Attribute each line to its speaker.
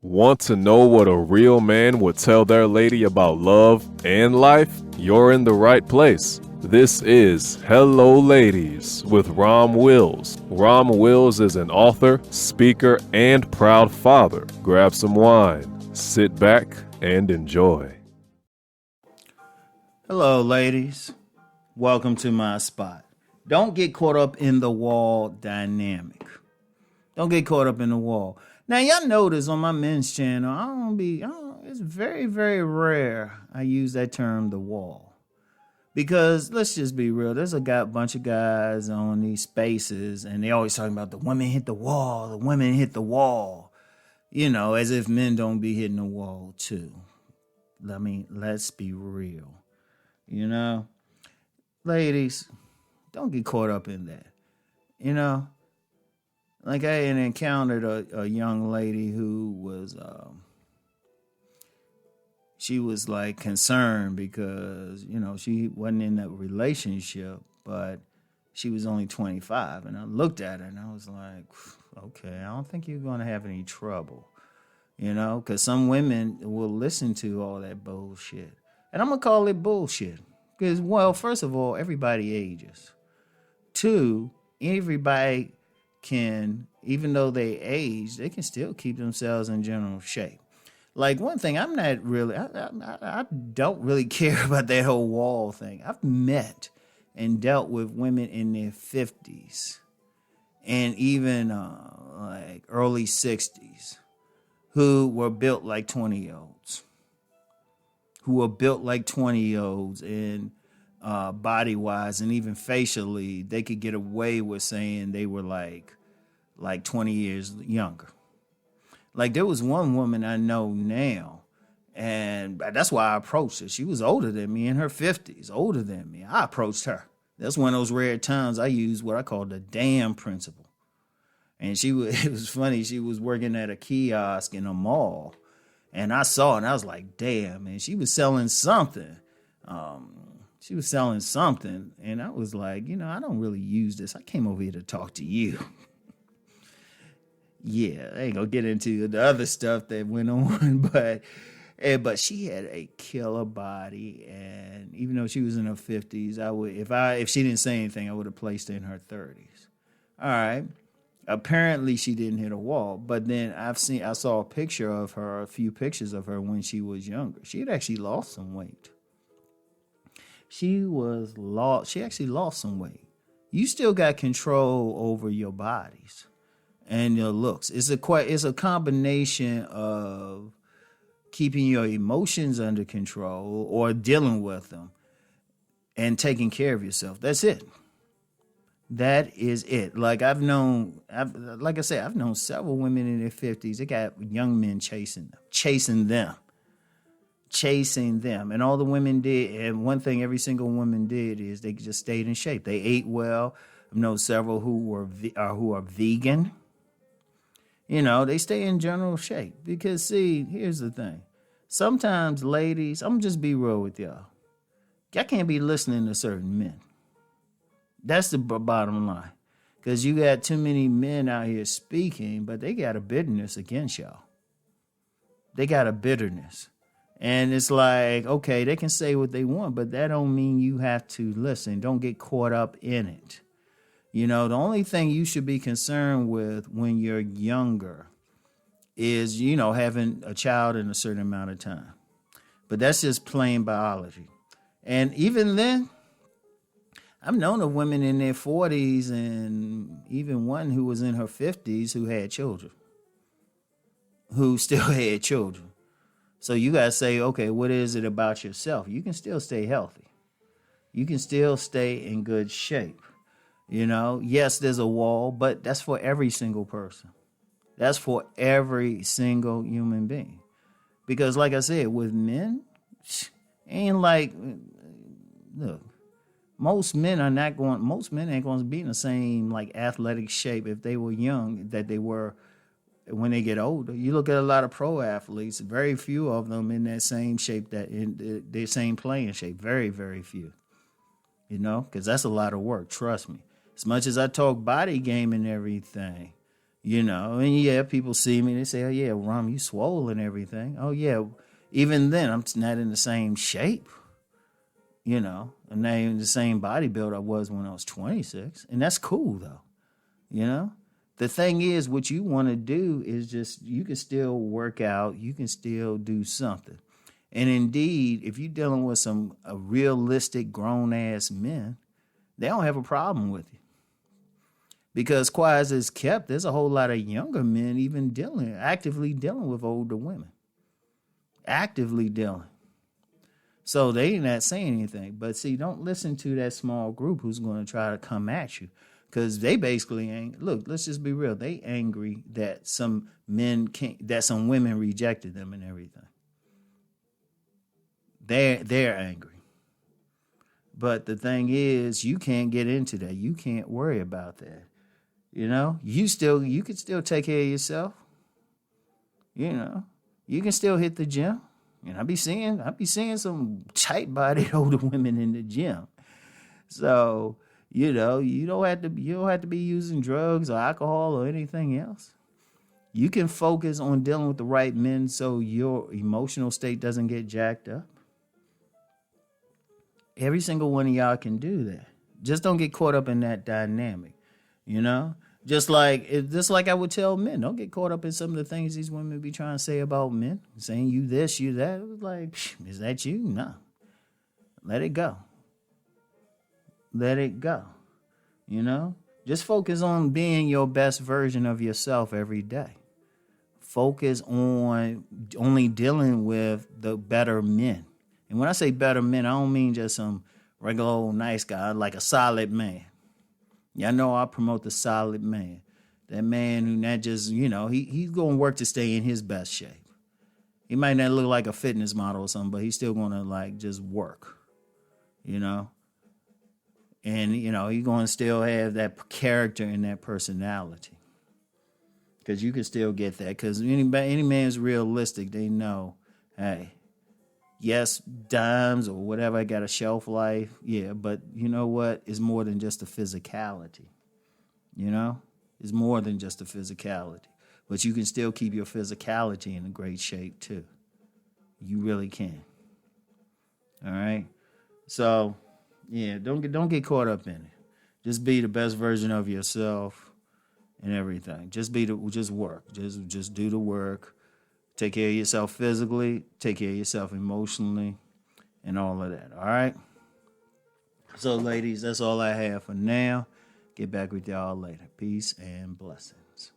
Speaker 1: Want to know what a real man would tell their lady about love and life? You're in the right place. This is Hello Ladies with Rom Wills. Rom Wills is an author, speaker, and proud father. Grab some wine, sit back, and enjoy.
Speaker 2: Hello, ladies. Welcome to my spot. Don't get caught up in the wall dynamic. Don't get caught up in the wall. Now, y'all notice on my men's channel, it's very, very rare I use that term, the wall. Because let's just be real, there's a bunch of guys on these spaces, and they always talking about the women hit the wall, you know, as if men don't be hitting the wall too. I mean, let's be real, you know? Ladies, don't get caught up in that, you know? Like I had encountered a young lady who was, she was like concerned because, you know, she wasn't in a relationship, but she was only 25. And I looked at her and I was like, okay, I don't think you're going to have any trouble, you know, because some women will listen to all that bullshit. And I'm going to call it bullshit because, well, first of all, everybody ages. Two, everybody can, even though they age, they can still keep themselves in general shape. Like one thing, I'm not really, I don't really care about that whole wall thing. I've met and dealt with women in their 50s and even like early 60s who were built like 20-year-olds, and body-wise and even facially, they could get away with saying they were like 20 years younger. Like there was one woman I know now, and that's why I approached her. She was older than me, in her 50s, older than me. I approached her. That's one of those rare times I use what I call the damn principle. And it was funny, she was working at a kiosk in a mall, and I saw it, and I was like, damn, man, she was selling something. And I was like, you know, I don't really use this. I came over here to talk to you. Yeah, I ain't gonna get into the other stuff that went on, but she had a killer body, and even though she was in her 50s, I would, if she didn't say anything, I would have placed her in her 30s. All right. Apparently she didn't hit a wall, but then I saw a few pictures of her when she was younger. She had actually lost some weight. She actually lost some weight. You still got control over your bodies and your looks. It's a combination of keeping your emotions under control or dealing with them and taking care of yourself. That's it. That is it. Like I've known several women in their 50s. They got young men chasing them. And all the women did, and one thing every single woman did is they just stayed in shape. They ate well. I know several who are vegan. You know, they stay in general shape because, see, here's the thing. Sometimes, ladies, I'm just be real with y'all. Y'all can't be listening to certain men. That's the bottom line. Because you got too many men out here speaking, but they got a bitterness against y'all. They got a bitterness. And it's like, okay, they can say what they want, but that don't mean you have to listen. Don't get caught up in it. You know, the only thing you should be concerned with when you're younger is, you know, having a child in a certain amount of time. But that's just plain biology. And even then, I've known of women in their 40s and even one who was in her 50s who had children, who still had children. So you got to say, okay, what is it about yourself? You can still stay healthy. You can still stay in good shape. You know, yes, there's a wall, but that's for every single person. That's for every single human being. Because like I said, with men, ain't like, look, most men ain't going to be in the same like athletic shape if they were young that they were when they get older. You look at a lot of pro athletes, very few of them in that same shape, that in their same playing shape. Very, very few. You know, because that's a lot of work. Trust me. As much as I talk body game and everything, And yeah, people see me, they say, oh yeah, Rom, you swole and everything. Oh yeah, even then, I'm not in the same shape, I'm not in the same body build I was when I was 26. And that's cool though, The thing is, what you want to do is just, you can still work out, you can still do something. And indeed, if you're dealing with some realistic grown ass men, they don't have a problem with you. Because quiet as it's kept, there's a whole lot of younger men even actively dealing with older women. Actively dealing. So they ain't not saying anything. But see, don't listen to that small group who's going to try to come at you. Because they basically ain't, look, let's just be real. They angry that some women rejected them and everything. They're angry. But the thing is, you can't get into that. You can't worry about that. You can still take care of yourself. You can still hit the gym. And I be seeing some tight-bodied older women in the gym. So, you don't have to be using drugs or alcohol or anything else. You can focus on dealing with the right men so your emotional state doesn't get jacked up. Every single one of y'all can do that. Just don't get caught up in that dynamic, Just like I would tell men, don't get caught up in some of the things these women be trying to say about men, saying you this, you that. It was like, is that you? No. Let it go. Let it go. Just focus on being your best version of yourself every day. Focus on only dealing with the better men. And when I say better men, I don't mean just some regular old nice guy, like a solid man. Y'all know I promote the solid man. That man who not just, he's going to work to stay in his best shape. He might not look like a fitness model or something, but he's still going to just work, And, he's going to still have that character and that personality. Because you can still get that. Because any man's realistic, they know, hey, yes, dimes or whatever, got a shelf life. Yeah, but you know what? It's more than just the physicality. It's more than just the physicality. But you can still keep your physicality in a great shape too. You really can. All right? So, yeah, don't get caught up in it. Just be the best version of yourself and everything. Just work. Just do the work. Take care of yourself physically, take care of yourself emotionally, and all of that, all right? So, ladies, that's all I have for now. Get back with y'all later. Peace and blessings.